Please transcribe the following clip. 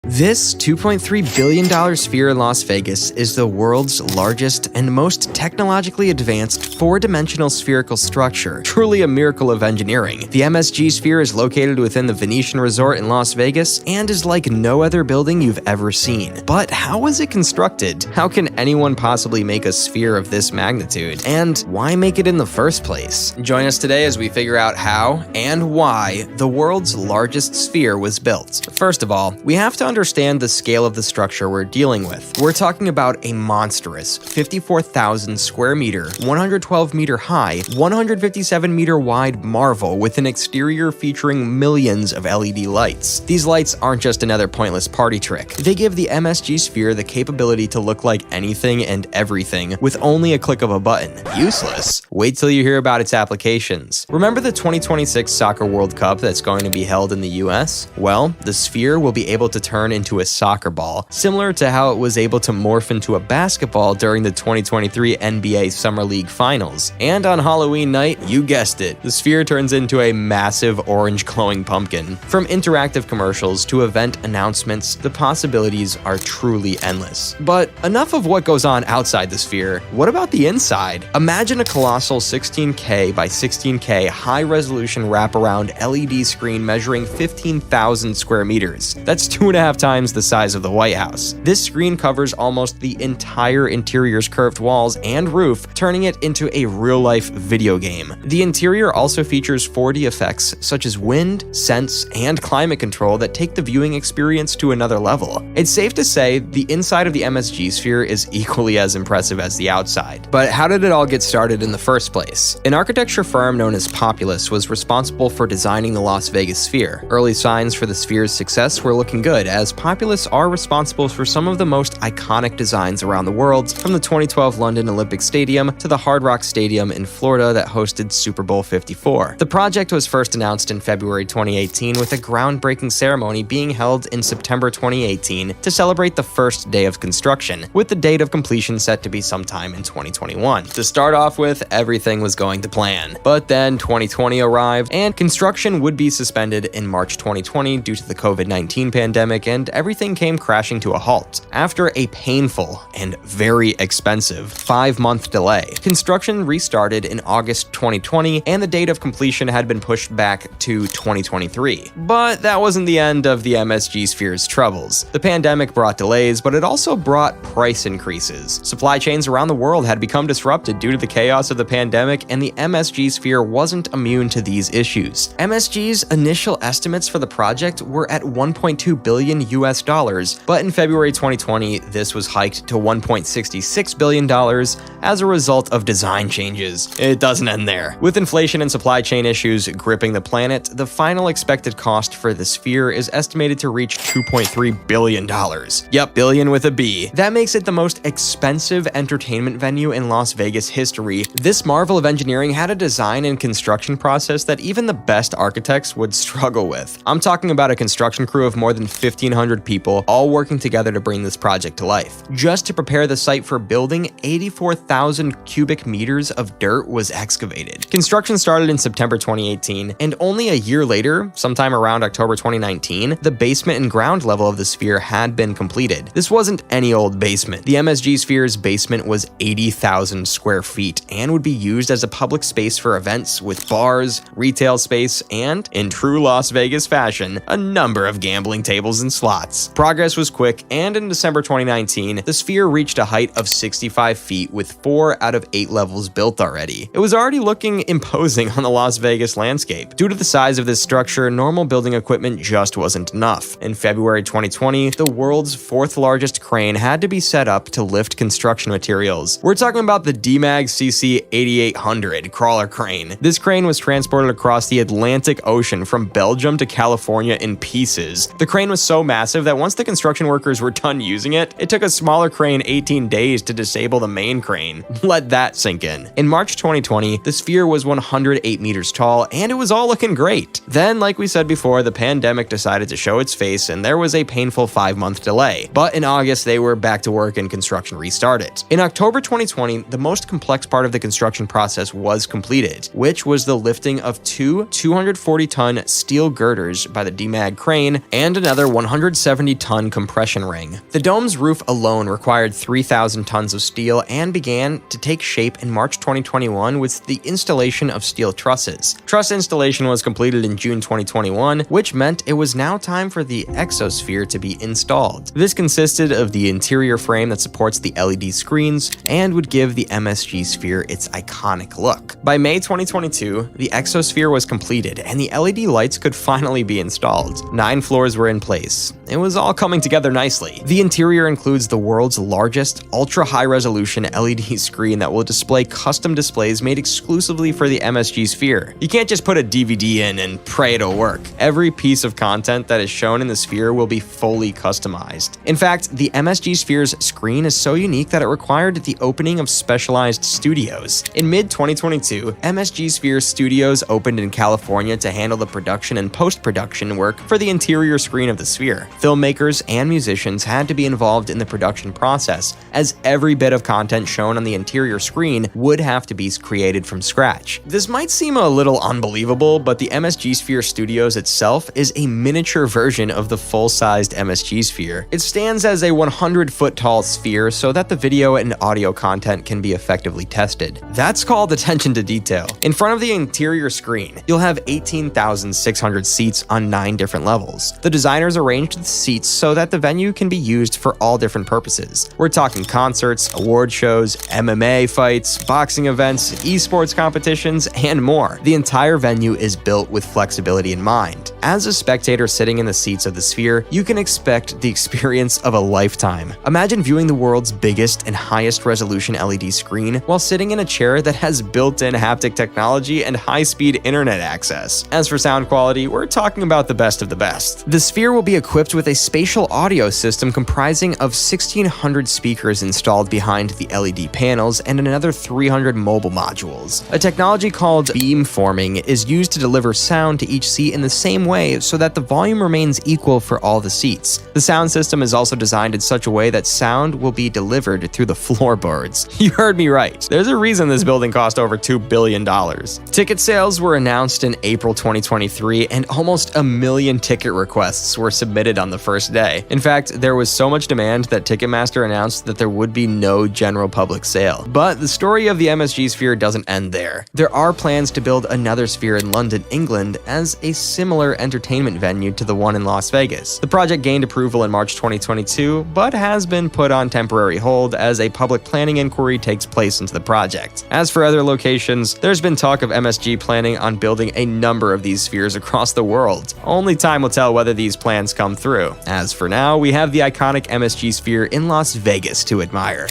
This $2.3 billion sphere in Las Vegas is the world's largest and most technologically advanced four-dimensional spherical structure, truly a miracle of engineering. The MSG sphere is located within the Venetian Resort in Las Vegas and is like no other building you've ever seen. But how was it constructed? How can anyone possibly make a sphere of this magnitude? And why make it in the first place? Join us today as we figure out how and why the world's largest sphere was built. First of all, we have to understand the scale of the structure we're dealing with. We're talking about a monstrous 54,000 square meter, 112 meter high, 157 meter wide marvel with an exterior featuring millions of LED lights. These lights aren't just another pointless party trick. They give the MSG sphere the capability to look like anything and everything with only a click of a button. Useless? Wait till you hear about its applications. Remember the 2026 Soccer World Cup that's going to be held in the US? Well, the sphere will be able to turn into a soccer ball, similar to how it was able to morph into a basketball during the 2023 NBA Summer League Finals. And on Halloween night, you guessed it, the sphere turns into a massive orange glowing pumpkin. From interactive commercials to event announcements, the possibilities are truly endless. But enough of what goes on outside the sphere. What about the inside? Imagine a colossal 16K by 16K high-resolution wraparound LED screen measuring 15,000 square meters. That's 2.5 times the size of the White House. This screen covers almost the entire interior's curved walls and roof, turning it into a real-life video game. The interior also features 4D effects such as wind, sense, and climate control that take the viewing experience to another level. It's safe to say the inside of the MSG sphere is equally as impressive as the outside. But how did it all get started in the first place? An architecture firm known as Populous was responsible for designing the Las Vegas sphere. Early signs for the sphere's success were looking good, as Populous are responsible for some of the most iconic designs around the world, from the 2012 London Olympic Stadium to the Hard Rock Stadium in Florida that hosted Super Bowl 54. The project was first announced in February 2018, with a groundbreaking ceremony being held in September 2018 to celebrate the first day of construction, with the date of completion set to be sometime in 2021. To start off with, everything was going to plan. But then 2020 arrived, and construction would be suspended in March 2020 due to the COVID-19 pandemic, and everything came crashing to a halt. After a painful and very expensive 5-month delay, construction restarted in August 2020, and the date of completion had been pushed back to 2023. But that wasn't the end of the MSG sphere's troubles. The pandemic brought delays, but it also brought price increases. Supply chains around the world had become disrupted due to the chaos of the pandemic, and the MSG sphere wasn't immune to these issues. MSG's initial estimates for the project were at $1.2 billion US, but in February 2020, this was hiked to $1.66 billion as a result of design changes. It doesn't end there. With inflation and supply chain issues gripping the planet, the final expected cost for the sphere is estimated to reach $2.3 billion. Yep, billion with a B. That makes it the most expensive entertainment venue in Las Vegas history. This marvel of engineering had a design and construction process that even the best architects would struggle with. I'm talking about a construction crew of more than 1,500 people, all working together to bring this project to life. Just to prepare the site for building, 84,000 cubic meters of dirt was excavated. Construction started in September 2018, and only a year later, sometime around October 2019, the basement and ground level of the sphere had been completed. This wasn't any old basement. The MSG sphere's basement was 80,000 square feet and would be used as a public space for events with bars, retail space, and, in true Las Vegas fashion, a number of gambling tables and slots. Progress was quick, and in December 2019, the sphere reached a height of 65 feet with 4 out of 8 levels built already. It was already looking imposing on the Las Vegas landscape. Due to the size of this structure, normal building equipment just wasn't enough. In February 2020, the world's 4th largest crane had to be set up to lift construction materials. We're talking about the DMAG CC 8800 crawler crane. This crane was transported across the Atlantic Ocean from Belgium to California in pieces. The crane was so massive that once the construction workers were done using it, it took a smaller crane 18 days to disable the main crane. insane. Let that sink in. In March 2020, the sphere was 108 meters tall, and it was all looking great. Then, like we said before, the pandemic decided to show its face, and there was a painful 5-month delay. But in August, they were back to work and construction restarted. In October 2020, the most complex part of the construction process was completed, which was the lifting of two 240-ton steel girders by the DMAG crane and another 170-ton compression ring. The dome's roof alone required 3,000 tons of steel and began to take shape in March 2021 with the installation of steel trusses. Truss installation was completed in June 2021, which meant it was now time for the exosphere to be installed. This consisted of the interior frame that supports the LED screens and would give the MSG sphere its iconic look. By May 2022, the exosphere was completed and the LED lights could finally be installed. 9 floors were in place. It was all coming together nicely. The interior includes the world's largest ultra-high-resolution LED screen that will display custom displays made exclusively for the MSG sphere. You can't just put a DVD in and pray it'll work. Every piece of content that is shown in the sphere will be fully customized. In fact, the MSG sphere's screen is so unique that it required the opening of specialized studios. In mid-2022, MSG Sphere Studios opened in California to handle the production and post-production work for the interior screen of the sphere. Filmmakers and musicians had to be involved in the production process, as every bit of content shown on the interior screen would have to be created from scratch. This might seem a little unbelievable, but the MSG Sphere Studios itself is a miniature version of the full-sized MSG Sphere. It stands as a 100-foot tall sphere so that the video and audio content can be effectively tested. That's called attention to detail. In front of the interior screen, you'll have 18,600 seats on 9 different levels. The designers arranged the seats so that the venue can be used for all different purposes. We're talking concerts, award shows, MMA fights, boxing events, esports competitions, and more. The entire venue is built with flexibility in mind. As a spectator sitting in the seats of the sphere, you can expect the experience of a lifetime. Imagine viewing the world's biggest and highest resolution LED screen while sitting in a chair that has built-in haptic technology and high-speed internet access. As for sound quality, we're talking about the best of the best. The sphere will be equipped with a spatial audio system comprising of 1,600 speakers installed behind the LED panels and another 300 mobile modules. A technology called beamforming is used to deliver sound to each seat in the same way so that the volume remains equal for all the seats. The sound system is also designed in such a way that sound will be delivered through the floorboards. You heard me right. There's a reason this building cost over $2 billion. Ticket sales were announced in April 2023, and almost 1 million ticket requests were submitted on the first day. In fact, there was so much demand that Ticketmaster announced that there would be no general public sale. But the story of the MSG Sphere doesn't end there. There are plans to build another sphere in London, England, as a similar entertainment venue to the one in Las Vegas. The project gained approval in March 2022, but has been put on temporary hold as a public planning inquiry takes place into the project. As for other locations, there's been talk of MSG planning on building a number of these spheres across the world. Only time will tell whether these plans come through. As for now, we have the iconic MSG Sphere in Las Vegas to admire.